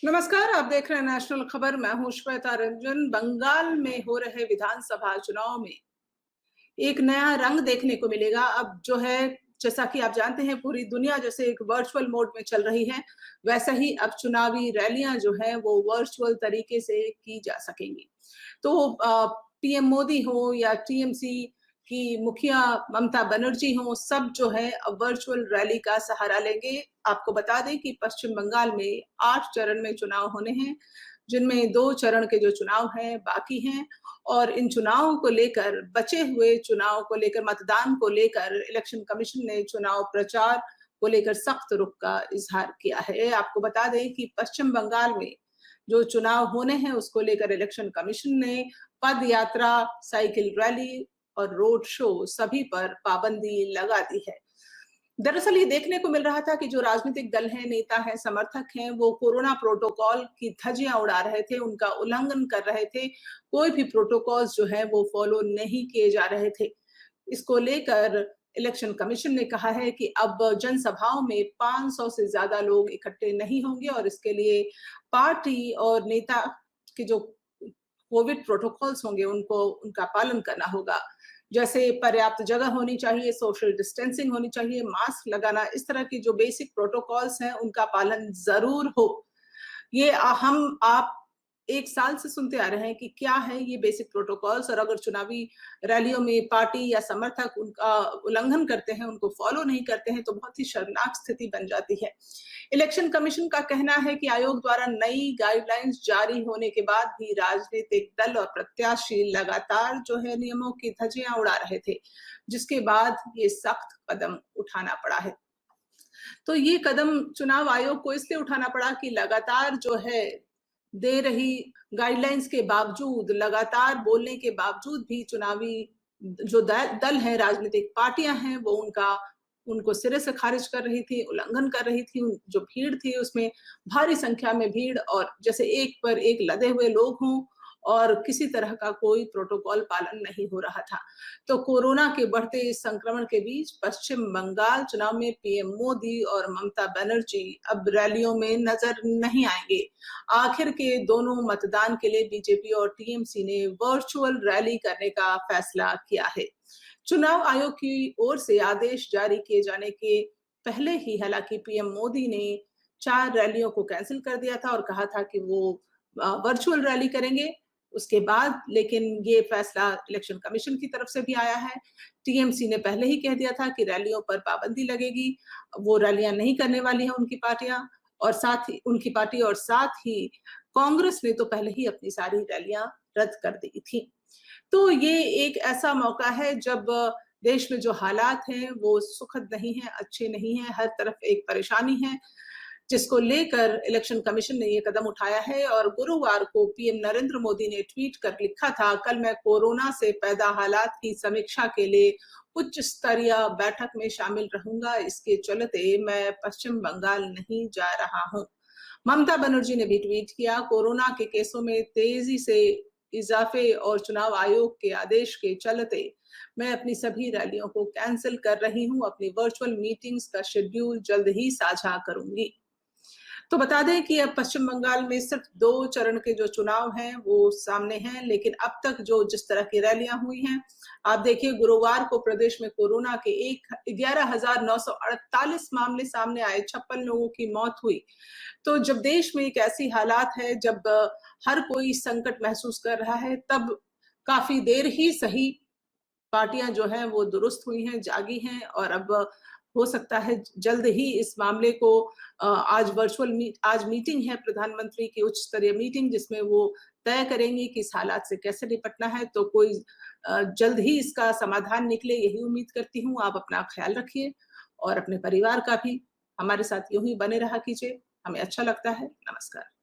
नमस्कार, आप देख रहे हैं नेशनल खबर। मैं हूं श्वेता रंजन। बंगाल में हो रहे विधानसभा चुनाव में एक नया रंग देखने को मिलेगा। अब जो है, जैसा कि आप जानते हैं, पूरी दुनिया जैसे एक वर्चुअल मोड में चल रही है, वैसा ही अब चुनावी रैलियां जो है वो वर्चुअल तरीके से की जा सकेंगी। तो पीएम मोदी हो या टीएमसी की मुखिया ममता बनर्जी हो, सब जो है अब वर्चुअल रैली का सहारा लेंगे। आपको बता दें कि पश्चिम बंगाल में 8 चरण में चुनाव होने हैं, जिनमें 2 चरण के जो चुनाव हैं बाकी हैं। और इन चुनावों को लेकर, बचे हुए चुनाव को लेकर, मतदान को लेकर इलेक्शन कमीशन ने चुनाव प्रचार को लेकर सख्त रुख का इजहार किया है। आपको बता दें कि पश्चिम बंगाल में जो चुनाव होने हैं उसको लेकर इलेक्शन कमीशन ने पद यात्रा, साइकिल रैली और रोड शो सभी पर पाबंदी लगा दी है। दरअसल ये देखने को मिल रहा था कि जो राजनीतिक दल हैं, नेता हैं, समर्थक हैं, वो कोरोना प्रोटोकॉल की धज्जियां उड़ा रहे थे, उनका उल्लंघन कर रहे थे। कोई भी प्रोटोकॉल्स जो है वो फॉलो नहीं किए जा रहे थे। इसको लेकर इलेक्शन कमीशन ने कहा है कि अब जनसभाओं में 500 से ज्यादा लोग इकट्ठे नहीं होंगे और इसके लिए पार्टी और नेता के जो कोविड प्रोटोकॉल्स होंगे उनको उनका पालन करना होगा। जैसे पर्याप्त जगह होनी चाहिए, सोशल डिस्टेंसिंग होनी चाहिए, मास्क लगाना, इस तरह की जो बेसिक प्रोटोकॉल्स हैं उनका पालन जरूर हो। ये हम आप 1 साल से सुनते आ रहे हैं कि क्या है ये बेसिक प्रोटोकॉल्स, और अगर चुनावी रैलियों में पार्टी या समर्थक उनका उल्लंघन करते हैं, उनको फॉलो नहीं करते हैं, तो बहुत ही शर्मनाक स्थिति बन जाती है। इलेक्शन कमीशन का कहना है कि आयोग द्वारा नई गाइडलाइंस जारी होने के बाद भी राजनीतिक दल और प्रत्याशी लगातार जो है नियमों की धज्जियां उड़ा रहे थे, जिसके बाद ये सख्त कदम उठाना पड़ा है। तो ये कदम चुनाव आयोग को इसलिए उठाना पड़ा कि लगातार जो है दे रही गाइडलाइंस के बावजूद, लगातार बोलने के बावजूद भी चुनावी जो दल है, राजनीतिक पार्टियां हैं, वो उनको सिरे से खारिज कर रही थी, उल्लंघन कर रही थी। जो भीड़ थी उसमें भारी संख्या में भीड़, और जैसे एक पर एक लदे हुए लोग हों और किसी तरह का कोई प्रोटोकॉल पालन नहीं हो रहा था। तो कोरोना के बढ़ते इस संक्रमण के बीच पश्चिम बंगाल चुनाव में पीएम मोदी और ममता बनर्जी अब रैलियों में नजर नहीं आएंगे। आखिर के दोनों मतदान के लिए बीजेपी और टीएमसी ने वर्चुअल रैली करने का फैसला किया है। चुनाव आयोग की ओर से आदेश जारी किए जाने के पहले ही हालांकि पीएम मोदी ने 4 रैलियों को कैंसिल कर दिया था और कहा था कि वो वर्चुअल रैली करेंगे। उसके बाद लेकिन ये फैसला इलेक्शन कमीशन की तरफ से भी आया है। टीएमसी ने पहले ही कह दिया था कि रैलियों पर पाबंदी लगेगी, वो रैलियां नहीं करने वाली हैं उनकी पार्टियां, और साथ ही उनकी पार्टी, और साथ ही कांग्रेस ने तो पहले ही अपनी सारी रैलियां रद्द कर दी थी। तो ये एक ऐसा मौका है जब देश में जो हालात हैं वो सुखद नहीं है, अच्छे नहीं है, हर तरफ एक परेशानी है, जिसको लेकर इलेक्शन कमीशन ने ये कदम उठाया है। और गुरुवार को पीएम नरेंद्र मोदी ने ट्वीट कर लिखा था, कल मैं कोरोना से पैदा हालात की समीक्षा के लिए उच्च स्तरीय बैठक में शामिल रहूंगा, इसके चलते मैं पश्चिम बंगाल नहीं जा रहा हूं। ममता बनर्जी ने भी ट्वीट किया, कोरोना के केसों में तेजी से इजाफे और चुनाव आयोग के आदेश के चलते मैं अपनी सभी रैलियों को कैंसिल कर रही हूं, अपनी वर्चुअल मीटिंग्स का शेड्यूल जल्द ही साझा करूंगी। तो बता दें कि अब पश्चिम बंगाल में सिर्फ 2 चरण के जो चुनाव हैं वो सामने हैं, लेकिन अब तक जो जिस तरह की रैलियां हुई हैं, आप देखिए गुरुवार को प्रदेश में कोरोना के 11,948 मामले सामने आए, 56 लोगों की मौत हुई। तो जब देश में एक ऐसी हालात है, जब हर कोई संकट महसूस कर रहा है, तब काफी देर ही सही पार्टियां जो हैं वो दुरुस्त हुई हैं, जागी हैं, और अब हो सकता है जल्द ही इस मामले को आज मीटिंग है प्रधानमंत्री की, उच्च स्तरीय मीटिंग, जिसमें वो तय करेंगे कि इस हालात से कैसे निपटना है। तो कोई जल्द ही इसका समाधान निकले, यही उम्मीद करती हूँ। आप अपना ख्याल रखिए और अपने परिवार का भी हमारे साथ यूं ही बने रहा कीजिए, हमें अच्छा लगता है। नमस्कार।